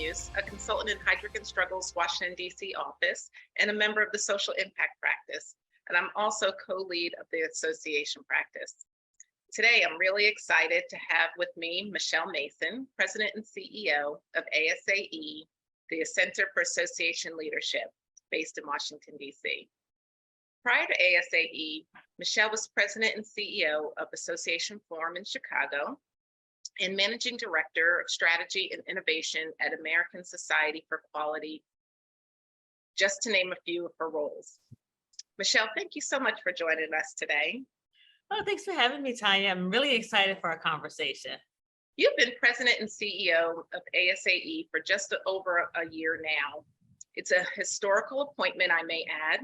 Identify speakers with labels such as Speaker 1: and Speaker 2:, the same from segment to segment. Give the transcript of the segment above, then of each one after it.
Speaker 1: Muse, a consultant in Heidrick Struggles Washington, D.C. office, and a member of the Social Impact Practice. And I'm also co-lead of the association practice. Today, I'm really excited to have with me Michelle Mason, President and CEO of ASAE, the Center for Association Leadership, based in Washington, D.C. Prior to ASAE, Michelle was President and CEO of Association Forum in Chicago and Managing Director of Strategy and Innovation at American Society for Quality, just to name a few of her roles. Michelle, thank you so much for joining us today.
Speaker 2: Oh, thanks for having me, Tonya. I'm really excited for our conversation.
Speaker 1: You've been President and CEO of ASAE for just over a year now. It's a historical appointment, I may add.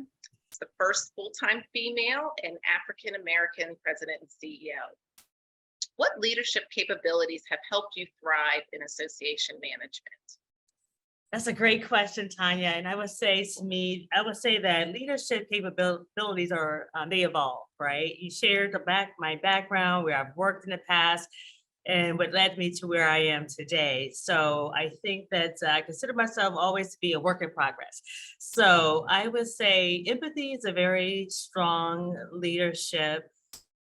Speaker 1: It's the first full-time female and African-American President and CEO. What leadership capabilities have helped you thrive in association management?
Speaker 2: That's a great question, Tonya. And I would say that leadership capabilities are, they evolve, right? You shared my background, where I've worked in the past, and what led me to where I am today. So I think that I consider myself always to be a work in progress. So I would say empathy is a very strong leadership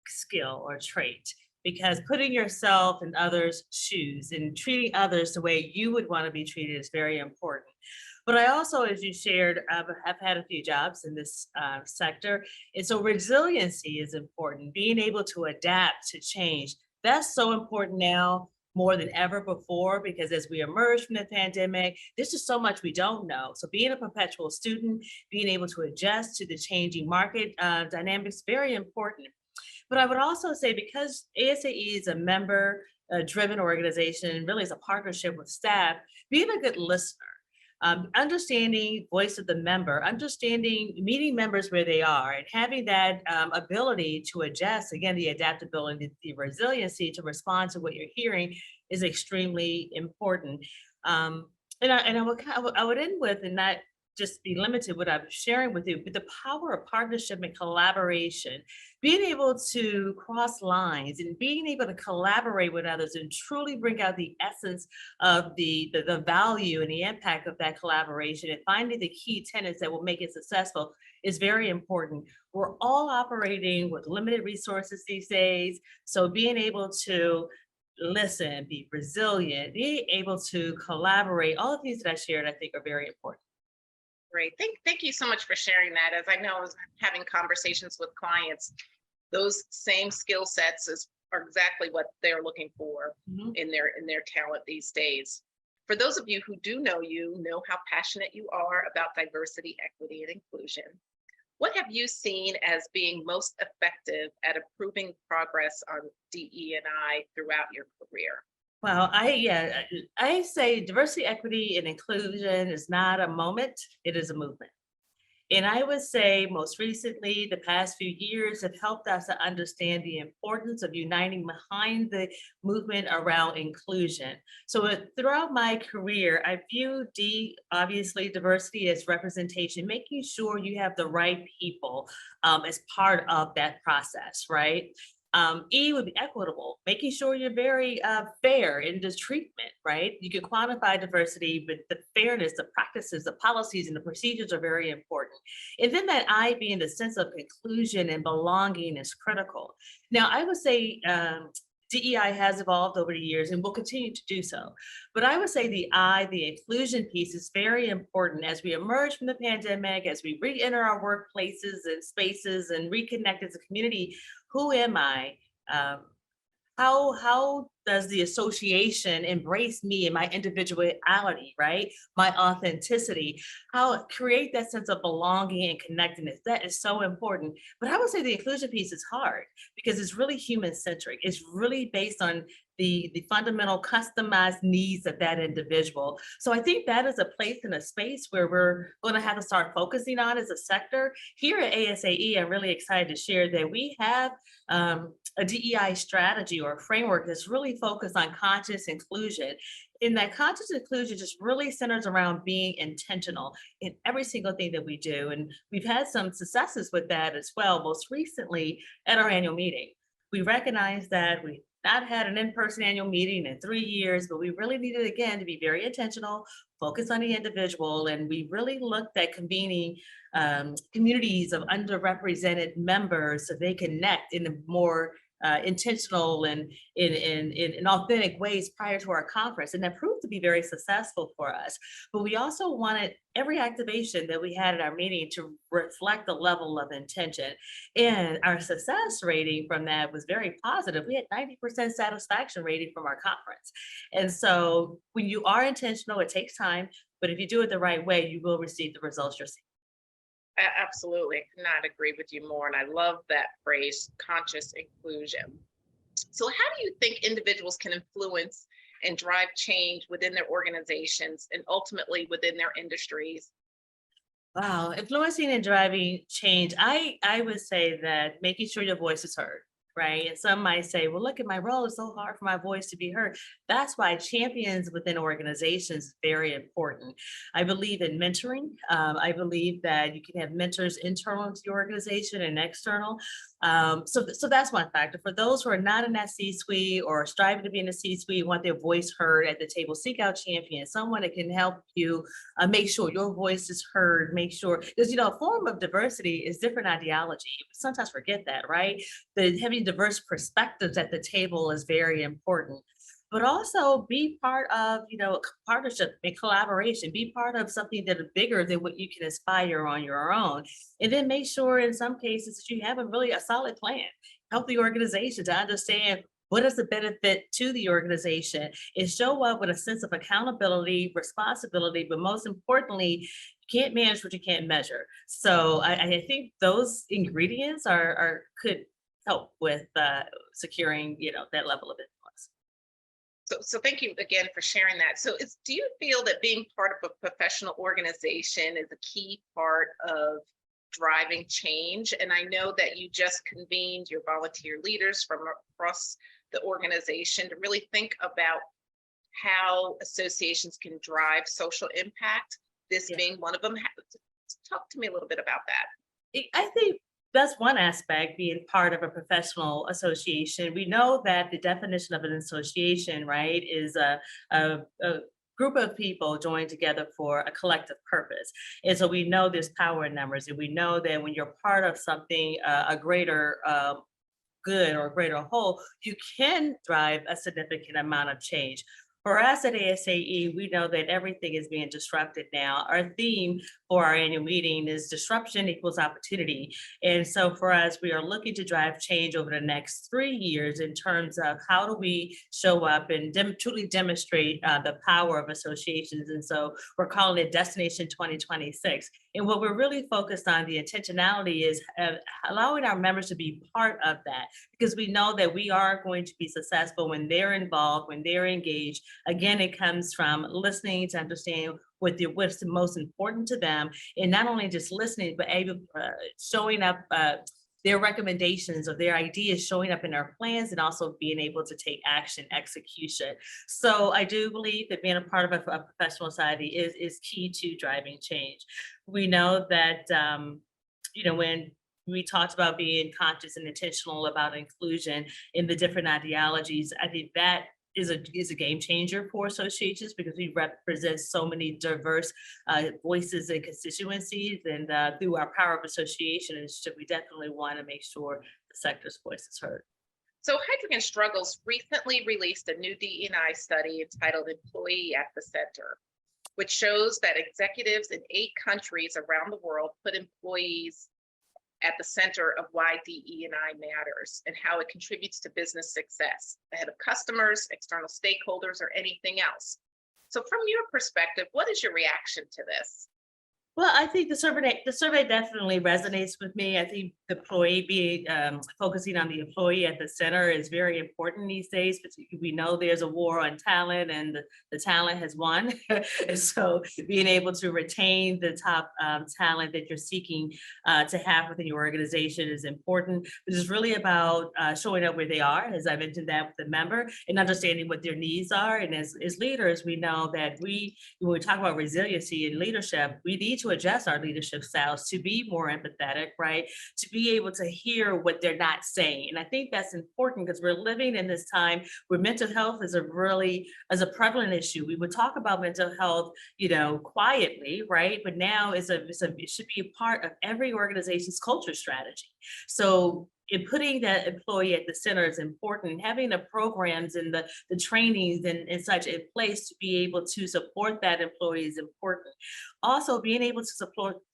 Speaker 2: skill or trait, because putting yourself in others' shoes and treating others the way you would want to be treated is very important. But I also, as you shared, have had a few jobs in this sector. And so resiliency is important, being able to adapt to change. That's so important now more than ever before, because as we emerge from the pandemic, there's just so much we don't know. So being a perpetual student, being able to adjust to the changing market dynamics, very important. But I would also say, because ASAE is a member-driven organization, really is a partnership with staff, being a good listener, understanding voice of the member, meeting members where they are, and having that ability to adjust, again, the adaptability, the resiliency to respond to what you're hearing is extremely important. And I would end with, and not just be limited what I'm sharing with you, but the power of partnership and collaboration, being able to cross lines and being able to collaborate with others and truly bring out the essence of the value and the impact of that collaboration, and finding the key tenets that will make it successful is very important. We're all operating with limited resources these days. So being able to listen, be resilient, be able to collaborate, all of these that I shared, I think are very important.
Speaker 1: Great. Thank you so much for sharing that. As I know, as having conversations with clients, those same skill sets are exactly what they're looking for in their talent these days. For those of you who do know how passionate you are about diversity, equity, and inclusion. What have you seen as being most effective at improving progress on DE&I throughout your career?
Speaker 2: Well, I say diversity, equity, and inclusion is not a moment, it is a movement. And I would say most recently, the past few years have helped us to understand the importance of uniting behind the movement around inclusion. So throughout my career, I view obviously diversity as representation, making sure you have the right people as part of that process, right? E would be equitable, making sure you're very fair in the treatment, right? You can quantify diversity, but the fairness, the practices, the policies, and the procedures are very important. And then that I being the sense of inclusion and belonging is critical. Now, I would say DEI has evolved over the years and will continue to do so. But I would say the inclusion piece is very important as we emerge from the pandemic, as we re-enter our workplaces and spaces and reconnect as a community. Who am I? How does the association embrace me and my individuality, right? My authenticity, how create that sense of belonging and connectedness. That is so important. But I would say the inclusion piece is hard because it's really human centric. It's really based on the fundamental customized needs of that individual. So I think that is a place and a space where we're going to have to start focusing on as a sector. Here at ASAE, I'm really excited to share that we have a DEI strategy or a framework that's really focused on conscious inclusion. And that conscious inclusion just really centers around being intentional in every single thing that we do. And we've had some successes with that as well, most recently at our annual meeting. We recognize that not had an in-person annual meeting in 3 years, but we really needed again to be very intentional, focus on the individual, and we really looked at convening communities of underrepresented members so they connect in a more intentional and in authentic ways prior to our conference. And that proved to be very successful for us. But we also wanted every activation that we had at our meeting to reflect the level of intention. And our success rating from that was very positive. We had 90% satisfaction rating from our conference. And so when you are intentional, it takes time, but if you do it the right way, you will receive the results you're seeking.
Speaker 1: Absolutely, I could not agree with you more. And I love that phrase, conscious inclusion. So how do you think individuals can influence and drive change within their organizations and ultimately within their industries?
Speaker 2: Wow, influencing and driving change. I would say that making sure your voice is heard, right? And some might say, well, look at my role, it's so hard for my voice to be heard. That's why champions within organizations is very important. I believe in mentoring. I believe that you can have mentors internal to your organization and external. So that's one factor. For those who are not in that C-suite or striving to be in the C-suite, want their voice heard at the table, seek out champions, someone that can help you make sure your voice is heard, make sure, because a form of diversity is different ideology. We sometimes forget that, right? The having diverse perspectives at the table is very important. But also be part of, partnership and collaboration, be part of something that is bigger than what you can aspire on your own. And then make sure in some cases that you have a solid plan. Help the organization to understand what is the benefit to the organization and show up with a sense of accountability, responsibility, but most importantly, you can't manage what you can't measure. So I think those ingredients could help with securing, that level of influence.
Speaker 1: So thank you again for sharing that. So do you feel that being part of a professional organization is a key part of driving change? And I know that you just convened your volunteer leaders from across the organization to really think about how associations can drive social impact, this being one of them. Talk to me a little bit about that.
Speaker 2: I think that's one aspect, being part of a professional association. We know that the definition of an association, right, is a group of people joined together for a collective purpose. And so we know there's power in numbers, and we know that when you're part of something, a greater good or greater whole, you can drive a significant amount of change. For us at ASAE, we know that everything is being disrupted now. Our theme for our annual meeting is disruption equals opportunity. And so for us, we are looking to drive change over the next 3 years in terms of how do we show up and truly demonstrate the power of associations. And so we're calling it Destination 2026. And what we're really focused on, the intentionality, is allowing our members to be part of that, because we know that we are going to be successful when they're involved, when they're engaged. Again, it comes from listening to understand what's the most important to them, and not only just listening, but showing up their recommendations or their ideas, showing up in our plans, and also being able to take action, execution. So I do believe that being a part of a professional society is key to driving change. We know that, when we talked about being conscious and intentional about inclusion in the different ideologies, I think that is a game changer for associations, because we represent so many diverse voices and constituencies, and through our power of association, we definitely want to make sure the sector's voice is heard.
Speaker 1: So Heidrick Struggles recently released a new DE&I study entitled Employee at the Center, which shows that executives in 8 countries around the world put employees at the center of why DE&I matters and how it contributes to business success ahead of customers, external stakeholders, or anything else. So from your perspective, what is your reaction to this?
Speaker 2: Well, I think the survey definitely resonates with me. I think the focusing on the employee at the center is very important these days. But we know there's a war on talent, and the talent has won. And so being able to retain the top talent that you're seeking to have within your organization is important. But it's really about showing up where they are, as I mentioned that with the member, and understanding what their needs are. And as leaders, we know that when we talk about resiliency in leadership, we need to adjust our leadership styles to be more empathetic, right? To be able to hear what they're not saying. And I think that's important because we're living in this time where mental health is a prevalent issue. We would talk about mental health, quietly, right? But now it should be a part of every organization's culture strategy. So in putting that employee at the center is important. Having the programs and the trainings and such in place to be able to support that employee is important. Also, being able to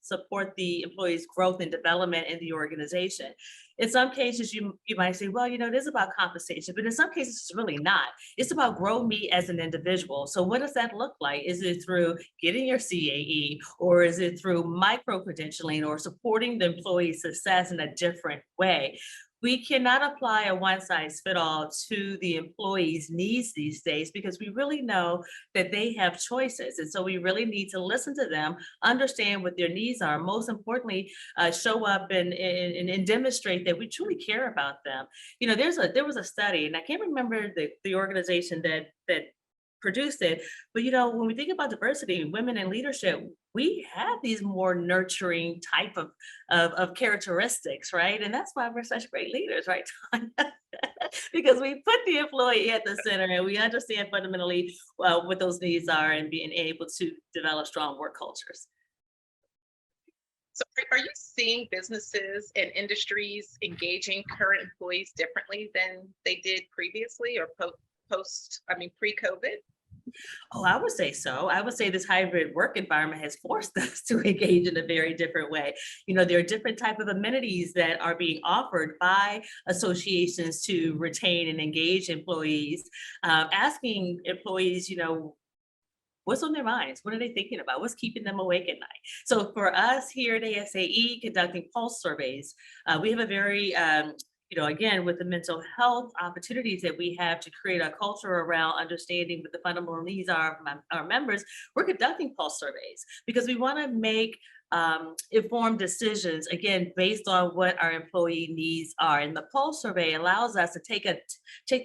Speaker 2: support the employee's growth and development in the organization. In some cases, you might say, well, it is about compensation, but in some cases, it's really not. It's about grow me as an individual. So what does that look like? Is it through getting your CAE, or is it through micro-credentialing or supporting the employee's success in a different way? We cannot apply a one-size-fits-all to the employees' needs these days because we really know that they have choices. And so we really need to listen to them, understand what their needs are, most importantly, show up and demonstrate that we truly care about them. There was a study, and I can't remember the organization that produced it, but when we think about diversity, women in leadership, we have these more nurturing type of characteristics, right? And that's why we're such great leaders, right, Tonya? Because we put the employee at the center and we understand fundamentally what those needs are and being able to develop strong work cultures.
Speaker 1: So are you seeing businesses and industries engaging current employees differently than they did previously or pre-COVID?
Speaker 2: Oh, I would say so. I would say this hybrid work environment has forced us to engage in a very different way. There are different type of amenities that are being offered by associations to retain and engage employees, asking employees, what's on their minds? What are they thinking about? What's keeping them awake at night? So for us here at ASAE, conducting pulse surveys, we have a very again, with the mental health opportunities that we have to create a culture around understanding what the fundamental needs are of our members, we're conducting pulse surveys because we want to make informed decisions, again, based on what our employee needs are. And the pulse survey allows us to take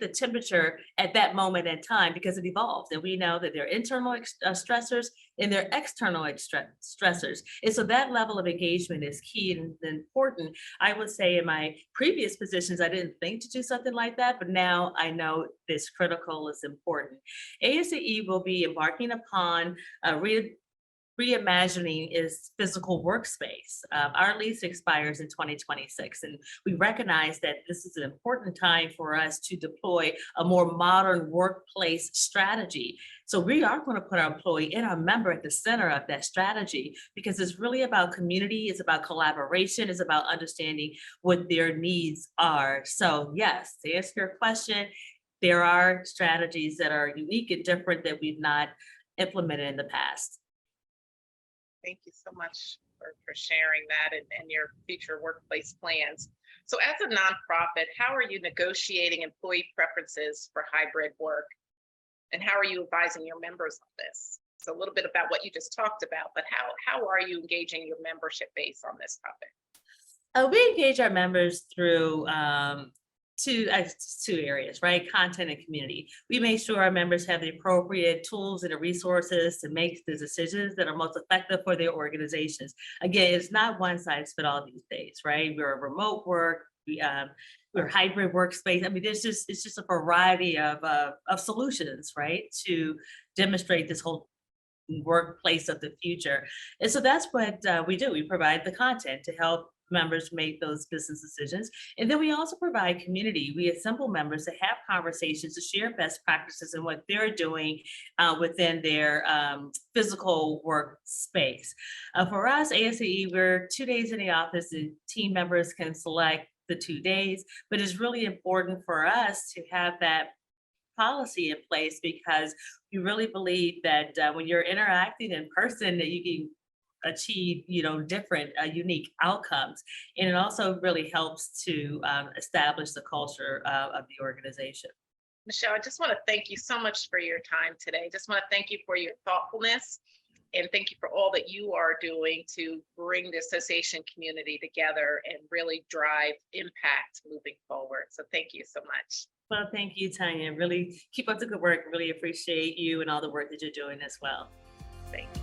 Speaker 2: the temperature at that moment in time because it evolves. And we know that there are internal stressors and there are external stressors. And so that level of engagement is key and important. I would say in my previous positions, I didn't think to do something like that, but now I know it's critical, it's important. ASAE will be embarking upon reimagining is physical workspace. Our lease expires in 2026, and we recognize that this is an important time for us to deploy a more modern workplace strategy. So we are going to put our employee and our member at the center of that strategy because it's really about community, it's about collaboration, it's about understanding what their needs are. So yes, to answer your question, there are strategies that are unique and different that we've not implemented in the past.
Speaker 1: Thank you so much for sharing that and your future workplace plans. So as a nonprofit, how are you negotiating employee preferences for hybrid work? And how are you advising your members on this? So a little bit about what you just talked about, but how are you engaging your membership base on this topic?
Speaker 2: We engage our members through two areas, right? Content and community. We make sure our members have the appropriate tools and the resources to make the decisions that are most effective for their organizations. Again, it's not one size fits all these days, right? We're a remote work, we're hybrid workspace. I mean, it's just a variety of solutions, right? To demonstrate this whole workplace of the future. And so that's what we do. We provide the content to help members make those business decisions. And then we also provide community. We assemble members to have conversations, to share best practices and what they're doing within their physical workspace. For us, ASAE, we're 2 days in the office and team members can select the 2 days, but it's really important for us to have that policy in place because we really believe that when you're interacting in person that you can achieve different unique outcomes, and it also really helps to establish the culture of the organization.
Speaker 1: Michelle, I just want to thank you so much for your time today. Just want to thank you for your thoughtfulness and thank you for all that you are doing to bring the association community together and really drive impact moving forward. So thank you so much.
Speaker 2: Well, thank you, Tonya. Really keep up the good work. Really appreciate you and all the work that you're doing as well.
Speaker 1: Thank you.